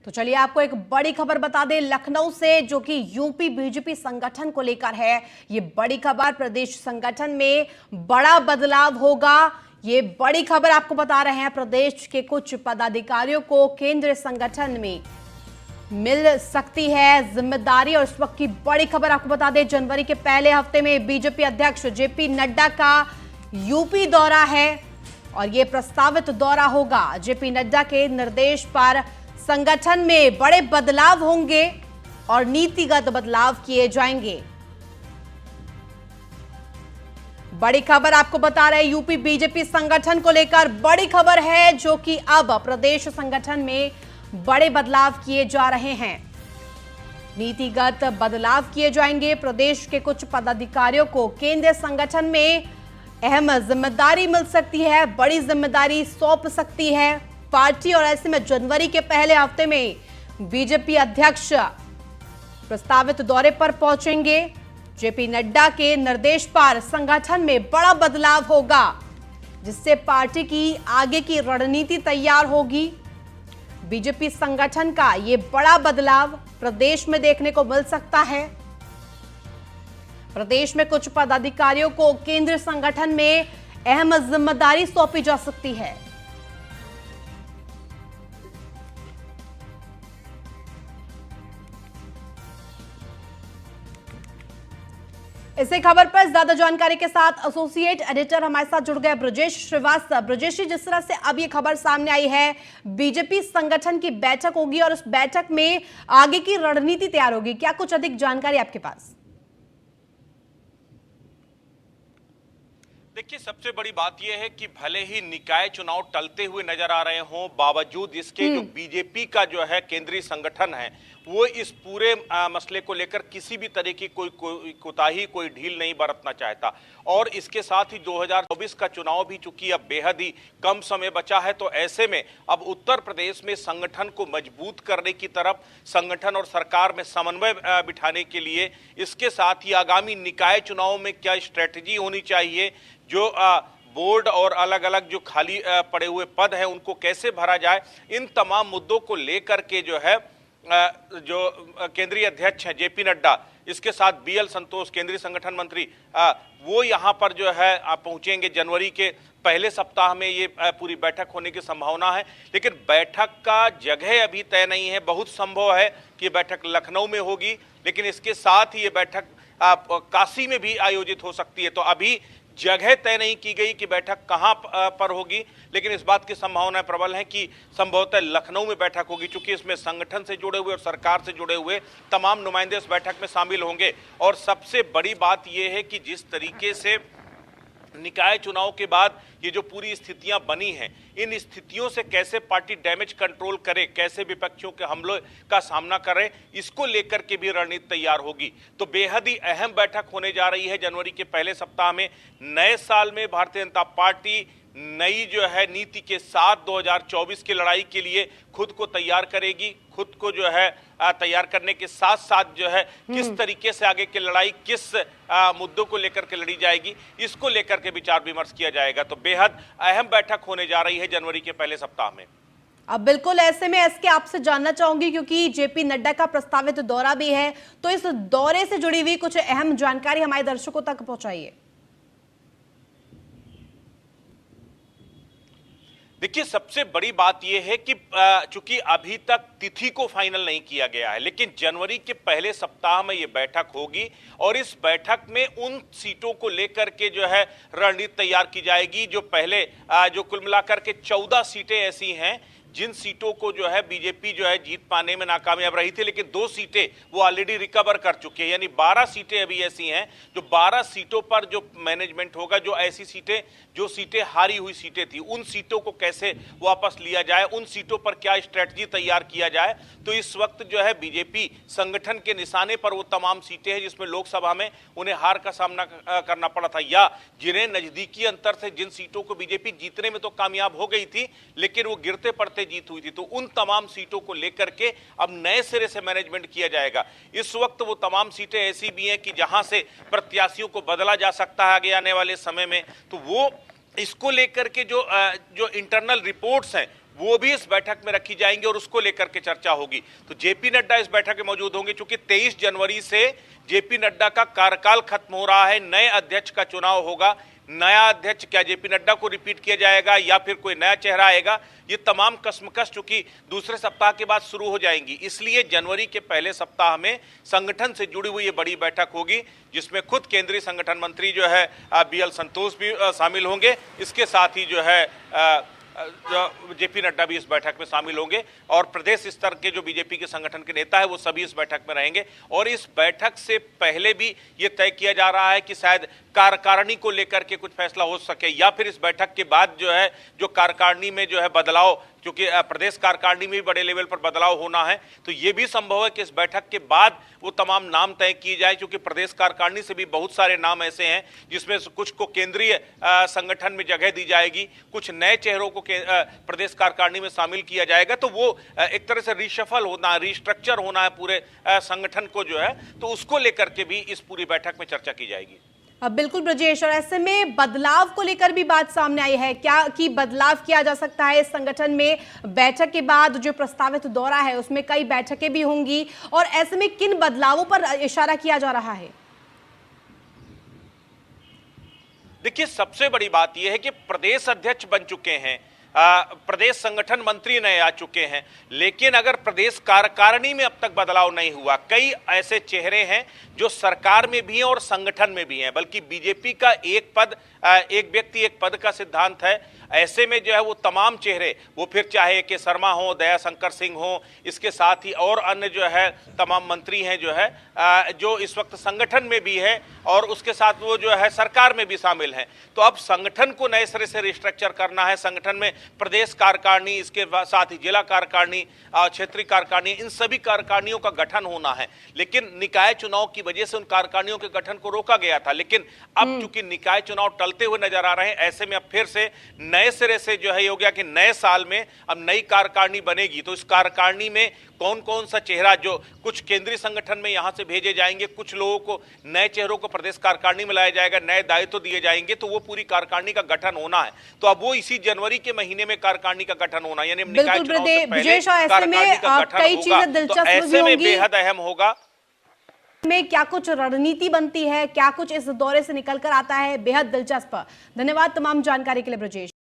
तो चलिए आपको एक बड़ी खबर बता दें लखनऊ से, जो कि यूपी बीजेपी संगठन को लेकर है। ये बड़ी खबर, प्रदेश संगठन में बड़ा बदलाव होगा। ये बड़ी खबर आपको बता रहे हैं, प्रदेश के कुछ पदाधिकारियों को केंद्रीय संगठन में मिल सकती है जिम्मेदारी। और इस वक्त की बड़ी खबर आपको बता दें, जनवरी के पहले हफ्ते में बीजेपी अध्यक्ष जेपी नड्डा का यूपी दौरा है और यह प्रस्तावित दौरा होगा। जेपी नड्डा के निर्देश पर संगठन में बड़े बदलाव होंगे और नीतिगत बदलाव किए जाएंगे। बड़ी खबर आपको बता रहे हैं, यूपी बीजेपी संगठन को लेकर बड़ी खबर है, जो कि अब प्रदेश संगठन में बड़े बदलाव किए जा रहे हैं। नीतिगत बदलाव किए जाएंगे। प्रदेश के कुछ पदाधिकारियों को केंद्रीय संगठन में अहम जिम्मेदारी मिल सकती है, बड़ी जिम्मेदारी सौंप सकती है पार्टी। और ऐसे में जनवरी के पहले हफ्ते में बीजेपी अध्यक्ष प्रस्तावित दौरे पर पहुंचेंगे। जेपी नड्डा के निर्देश पर संगठन में बड़ा बदलाव होगा, जिससे पार्टी की आगे की रणनीति तैयार होगी। बीजेपी संगठन का यह बड़ा बदलाव प्रदेश में देखने को मिल सकता है। प्रदेश में कुछ पदाधिकारियों को केंद्रीय संगठन में अहम जिम्मेदारी सौंपी जा सकती है। इसी खबर पर ज्यादा जानकारी के साथ एसोसिएट एडिटर हमारे साथ जुड़ गए ब्रजेश श्रीवास्तव। ब्रजेश जी, जिस तरह से अब ये खबर सामने आई है, बीजेपी संगठन की बैठक होगी और उस बैठक में आगे की रणनीति तैयार होगी, क्या कुछ अधिक जानकारी आपके पास? देखिए, सबसे बड़ी बात यह है कि भले ही निकाय चुनाव टलते हुए नजर आ रहे हों, बावजूद इसके जो बीजेपी का जो है केंद्रीय संगठन है, वो इस पूरे मसले को लेकर किसी भी तरह की कोई कोताही, कोई ढील नहीं बरतना चाहता। और इसके साथ ही 2024 का चुनाव भी चूंकि अब बेहद ही कम समय बचा है, तो ऐसे में अब उत्तर प्रदेश में संगठन को मजबूत करने की तरफ, संगठन और सरकार में समन्वय बिठाने के लिए, इसके साथ ही आगामी निकाय चुनाव में क्या स्ट्रेटजी होनी चाहिए, जो बोर्ड और अलग अलग जो खाली पड़े हुए पद हैं उनको कैसे भरा जाए, इन तमाम मुद्दों को लेकर के जो है जो केंद्रीय अध्यक्ष हैं जेपी नड्डा, इसके साथ बीएल संतोष केंद्रीय संगठन मंत्री, वो यहाँ पर जो है पहुंचेंगे। जनवरी के पहले सप्ताह में ये पूरी बैठक होने की संभावना है, लेकिन बैठक का जगह अभी तय नहीं है। बहुत संभव है कि बैठक लखनऊ में होगी, लेकिन इसके साथ ही ये बैठक काशी में भी आयोजित हो सकती है। तो अभी जगह तय नहीं की गई कि बैठक कहां पर होगी, लेकिन इस बात की संभावना प्रबल है कि संभवतः लखनऊ में बैठक होगी, क्योंकि इसमें संगठन से जुड़े हुए और सरकार से जुड़े हुए तमाम नुमाइंदे इस बैठक में शामिल होंगे। और सबसे बड़ी बात यह है कि जिस तरीके से निकाय चुनाव के बाद ये जो पूरी स्थितियां बनी हैं, इन स्थितियों से कैसे पार्टी डैमेज कंट्रोल करे, कैसे विपक्षियों के हमलों का सामना करे, इसको लेकर के भी रणनीति तैयार होगी। तो बेहद ही अहम बैठक होने जा रही है जनवरी के पहले सप्ताह में। नए साल में भारतीय जनता पार्टी नई जो है नीति के साथ 2024 की लड़ाई के लिए खुद को तैयार करेगी। खुद को जो है तैयार करने के साथ साथ जो है किस तरीके से आगे की लड़ाई किस मुद्दों को लेकर के लड़ी जाएगी, इसको लेकर के विचार विमर्श किया जाएगा। तो बेहद अहम बैठक होने जा रही है जनवरी के पहले सप्ताह में। अब बिल्कुल ऐसे में एसके आपसे जानना चाहूंगी, क्योंकि जेपी नड्डा का प्रस्तावित दौरा भी है, तो इस दौरे से जुड़ी हुई कुछ अहम जानकारी हमारे दर्शकों तक पहुंचाइए। देखिए, सबसे बड़ी बात यह है कि चूंकि अभी तक तिथि को फाइनल नहीं किया गया है, लेकिन जनवरी के पहले सप्ताह में यह बैठक होगी और इस बैठक में उन सीटों को लेकर के जो है रणनीति तैयार की जाएगी। जो पहले जो कुल मिलाकर के 14 सीटें ऐसी हैं जिन सीटों को जो है बीजेपी जो है जीत पाने में नाकामयाब रही थी, लेकिन 2 सीटें वो ऑलरेडी रिकवर कर चुके हैं, यानी 12 सीटें अभी ऐसी हैं जो 12 सीटों पर जो मैनेजमेंट होगा, जो ऐसी सीटें जो सीटें हारी हुई सीटें थी, उन सीटों को कैसे वापस लिया जाए, उन सीटों पर क्या स्ट्रेटजी तैयार किया जाए। तो इस वक्त जो है बीजेपी संगठन के निशाने पर वो तमाम सीटें हैं जिसमें लोकसभा में उन्हें हार का सामना करना पड़ा था, या जिन्हें नजदीकी अंतर से जिन सीटों को बीजेपी जीतने में तो कामयाब हो गई थी लेकिन वो गिरते पड़ते जीत हुई थी। तो उन तमाम सीटों को लेकर के अब नए सिरे से मैनेजमेंट किया जाएगा। इस वक्त वो तमाम सीटें ऐसी भी हैं कि जहां से प्रत्याशियों को बदला जा सकता है आगे आने वाले समय में। तो वो इसको लेकर के जो इंटरनल रिपोर्ट्स हैं वो भी इस बैठक में रखी जाएंगी और उसको लेकर के चर्चा होगी। तो जेपी नड्डा इस बैठक में मौजूद होंगे, क्योंकि 23 जनवरी से जेपी नड्डा का कार्यकाल खत्म हो रहा है, नए अध्यक्ष का चुनाव होगा। नया अध्यक्ष क्या जेपी नड्डा को रिपीट किया जाएगा या फिर कोई नया चेहरा आएगा, ये तमाम कश्मकश चूंकि दूसरे सप्ताह के बाद शुरू हो जाएंगी, इसलिए जनवरी के पहले सप्ताह में संगठन से जुड़ी हुई ये बड़ी बैठक होगी, जिसमें खुद केंद्रीय संगठन मंत्री जो है BL संतोष भी शामिल होंगे। इसके साथ ही जो है जेपी नड्डा भी इस बैठक में शामिल होंगे और प्रदेश स्तर के जो बीजेपी के संगठन के नेता है वो सभी इस बैठक में रहेंगे। और इस बैठक से पहले भी ये तय किया जा रहा है कि शायद कार्यकारिणी को लेकर के कुछ फैसला हो सके, या फिर इस बैठक के बाद जो है जो कार्यकारिणी में जो है बदलाव, क्योंकि प्रदेश कार्यकारिणी में भी बड़े लेवल पर बदलाव होना है, तो ये भी संभव है कि इस बैठक के बाद वो तमाम नाम तय किए जाए, क्योंकि प्रदेश कार्यकारिणी से भी बहुत सारे नाम ऐसे हैं जिसमें कुछ को केंद्रीय संगठन में जगह दी जाएगी, कुछ नए चेहरों को प्रदेश कार्यकारिणी में शामिल किया जाएगा। तो वो एक तरह से रिशफल होना, रिस्ट्रक्चर होना है पूरे संगठन को जो है, तो उसको लेकर के भी इस पूरी बैठक में चर्चा की जाएगी। अब बिल्कुल ब्रजेश, और ऐसे में बदलाव को लेकर भी बात सामने आई है क्या कि बदलाव किया जा सकता है इस संगठन में? बैठक के बाद जो प्रस्तावित दौरा है उसमें कई बैठकें भी होंगी, और ऐसे में किन बदलावों पर इशारा किया जा रहा है? देखिए, सबसे बड़ी बात यह है कि प्रदेश अध्यक्ष बन चुके हैं, प्रदेश संगठन मंत्री नए आ चुके हैं, लेकिन अगर प्रदेश कार्यकारिणी में अब तक बदलाव नहीं हुआ, कई ऐसे चेहरे हैं जो सरकार में भी हैं और संगठन में भी हैं, बल्कि बीजेपी का एक व्यक्ति एक पद का सिद्धांत है। ऐसे में जो है वो तमाम चेहरे, वो फिर चाहे के शर्मा हो, दयाशंकर सिंह हो, इसके साथ ही और अन्य जो है तमाम मंत्री हैं जो है जो इस वक्त संगठन में भी है और उसके साथ वो जो है सरकार में भी शामिल हैं। तो अब संगठन को नए सिरे से रिस्ट्रक्चर करना है। संगठन में प्रदेश कार्यकारिणी, इसके साथ ही जिला कार्यकारिणी, क्षेत्रीय कार्यकारिणी, इन सभी कार्यकारिणियों का गठन होना है। लेकिन निकाय चुनाव की वजह से उन कार्यकारिणियों के गठन को रोका गया था, लेकिन अब चूंकि निकाय चुनाव टलते हुए नजर आ रहे हैं, ऐसे में अब फिर से नए सिरे से जो है हो गया कि नए साल में अब नई कार्यकारिणी बनेगी। तो इस कार्यकारिणी में कौन कौन सा चेहरा, जो कुछ केंद्रीय संगठन में यहां से भेजे जाएंगे, कुछ लोगों को, नए चेहरों को प्रदेश कार्यकारिणी में लाया जाएगा, नए दायित्व दिए जाएंगे, तो वो पूरी कार्यकारिणी का गठन होना है। तो अब वो इसी जनवरी के महीने में कार्यकारिणी का गठन होना, यानी निकाय चुनाव से पहले कार्यकारिणी का गठन होगा। तो ऐसे में बेहद अहम होगा में क्या कुछ रणनीति बनती है, क्या कुछ इस दौरे से निकल कर आता है, बेहद दिलचस्प। धन्यवाद तमाम जानकारी के लिए ब्रजेश।